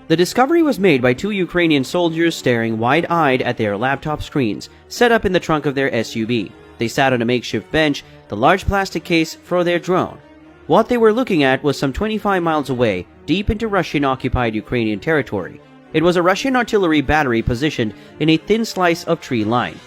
The discovery was made by two Ukrainian soldiers staring wide-eyed at their laptop screens, set up in the trunk of their SUV. They sat on a makeshift bench, the large plastic case for their drone. What they were looking at was some 25 miles away, deep into Russian-occupied Ukrainian territory. It was a Russian artillery battery positioned in a thin slice of tree line.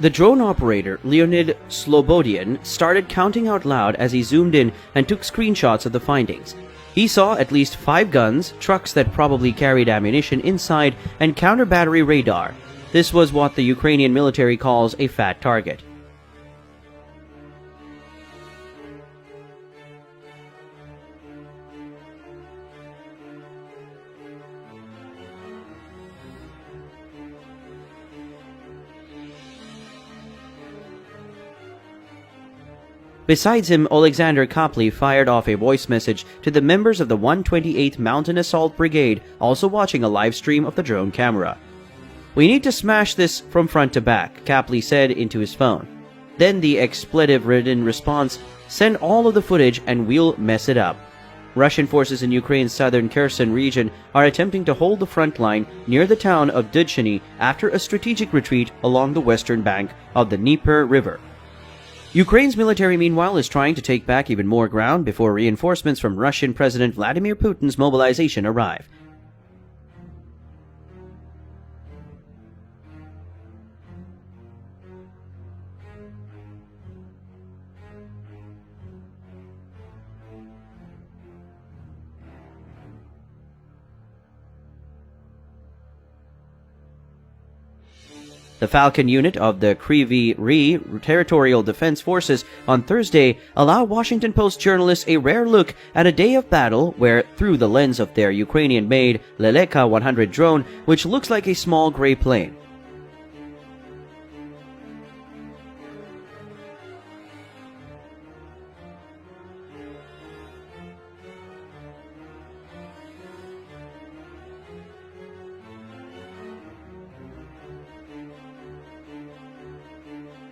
The drone operator, Leonid Slobodian, started counting out loud as he zoomed in and took screenshots of the findings. He saw at least 5 guns, trucks that probably carried ammunition inside, and counter-battery radar. This was what the Ukrainian military calls a fat target. Besides him, Alexander Kapli fired off a voice message to the members of the 128th Mountain Assault Brigade, also watching a live stream of the drone camera. "We need to smash this from front to back," Kapli said into his phone. Then the expletive-ridden response, "Send all of the footage and we'll mess it up." Russian forces in Ukraine's southern Kherson region are attempting to hold the front line near the town of Dudchiny after a strategic retreat along the western bank of the Dnieper River. Ukraine's military, meanwhile, is trying to take back even more ground before reinforcements from Russian President Vladimir Putin's mobilization arrive. The Falcon unit of the Kryvyi Rih Territorial Defense Forces on Thursday allowed Washington Post journalists a rare look at a day of battle where, through the lens of their Ukrainian-made Leleka 100 drone, which looks like a small gray plane.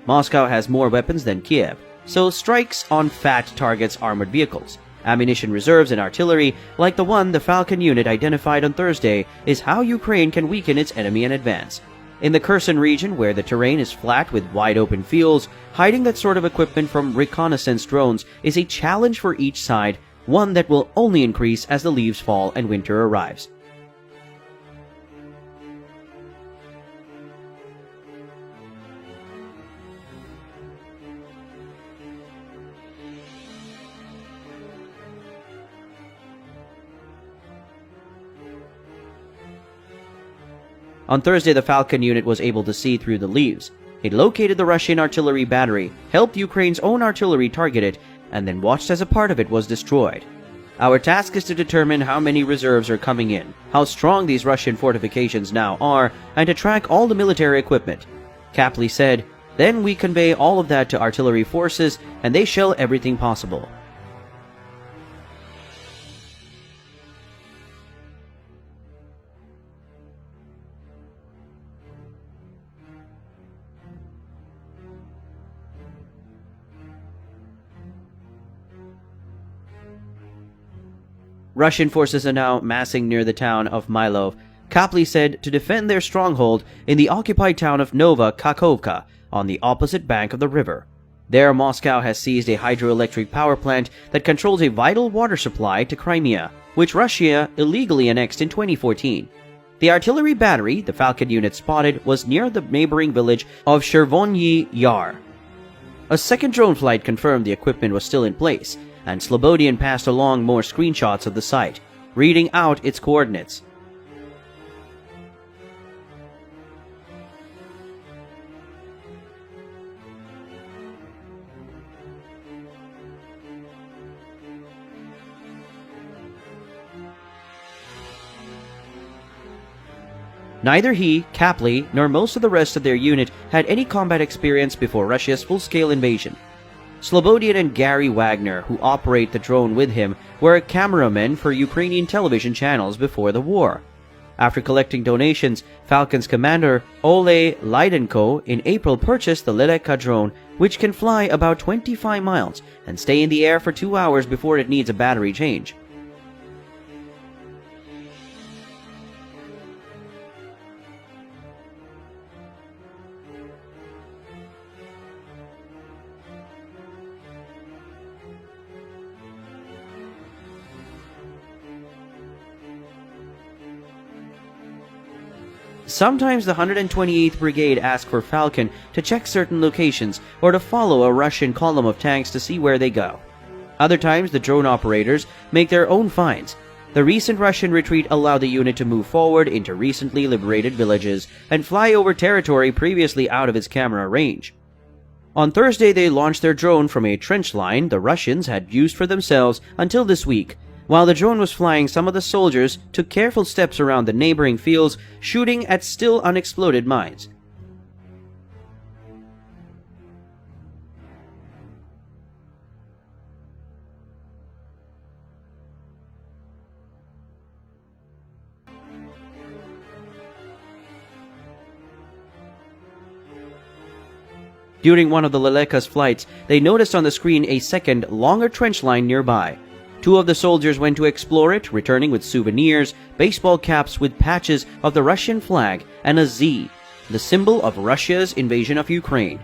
Moscow has more weapons than Kiev, so strikes on fat targets armored vehicles. Ammunition reserves and artillery, like the one the Falcon unit identified on Thursday, is how Ukraine can weaken its enemy in advance. In the Kherson region, where the terrain is flat with wide-open fields, hiding that sort of equipment from reconnaissance drones is a challenge for each side, one that will only increase as the leaves fall and winter arrives. On Thursday, the Falcon unit was able to see through the leaves. It located the Russian artillery battery, helped Ukraine's own artillery target it, and then watched as a part of it was destroyed. "Our task is to determine how many reserves are coming in, how strong these Russian fortifications now are, and to track all the military equipment," Kapli said. "Then we convey all of that to artillery forces, and they shell everything possible." Russian forces are now massing near the town of Milov, Kapli said, to defend their stronghold in the occupied town of Nova Kakhovka on the opposite bank of the river. There, Moscow has seized a hydroelectric power plant that controls a vital water supply to Crimea, which Russia illegally annexed in 2014. The artillery battery the Falcon unit spotted was near the neighboring village of Chervonyi Yar. A second drone flight confirmed the equipment was still in place, and Slobodian passed along more screenshots of the site, reading out its coordinates. Neither he, Kapli, nor most of the rest of their unit had any combat experience before Russia's full-scale invasion. Slobodian and Gary Wagner, who operate the drone with him, were cameramen for Ukrainian television channels before the war. After collecting donations, Falcon's commander, Ole Lydenko, in April purchased the Leleka drone, which can fly about 25 miles and stay in the air for 2 hours before it needs a battery change. Sometimes the 128th Brigade ask for Falcon to check certain locations or to follow a Russian column of tanks to see where they go. Other times, the drone operators make their own finds. The recent Russian retreat allowed the unit to move forward into recently liberated villages and fly over territory previously out of its camera range. On Thursday, they launched their drone from a trench line the Russians had used for themselves until this week. While the drone was flying, some of the soldiers took careful steps around the neighboring fields, shooting at still unexploded mines. During one of the Leleka's flights, they noticed on the screen a second, longer trench line nearby. Two of the soldiers went to explore it, returning with souvenirs, baseball caps with patches of the Russian flag, and a Z, the symbol of Russia's invasion of Ukraine.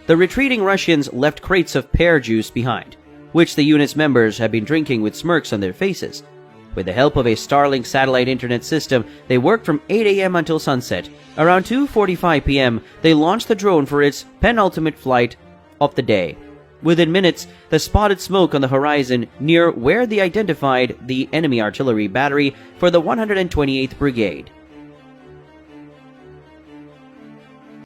The retreating Russians left crates of pear juice behind, which the unit's members had been drinking with smirks on their faces. With the help of a Starlink satellite internet system, they worked from 8 a.m. until sunset. Around 2:45 p.m., they launched the drone for its penultimate flight of the day. Within minutes, they spotted smoke on the horizon near where they identified the enemy artillery battery for the 128th Brigade.